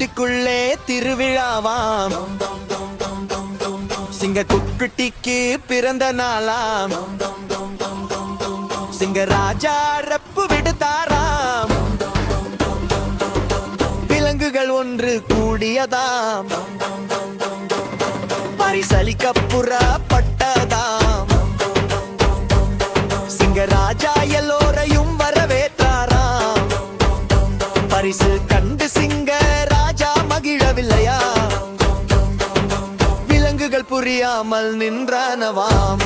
வீட்டுக்குள்ளே திருவிழாவாம். சிங்க குட்டிக்கு பிறந்த நாளாம். சிங்க ராஜா ரப்பு விடுத்தாராம். விலங்குகள் ஒன்று கூடியதாம். பரிசளிக்க புறப்பட்டதாம். சிங்க ராஜா எல்லோரையும் வரவேற்றாராம். பரிசு கண்டு சிங்க ராஜா மகிழவில்லையா? விலங்குகள் புரியாமல் நின்றனவாம்.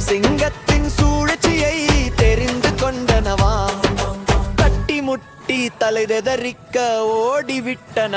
சிங்கத்தின் சூழ்ச்சியை தெரிந்து கொண்டனவாம். தட்டி முட்டி தலைதெறிக்க ஓடிவிட்டனவாம்.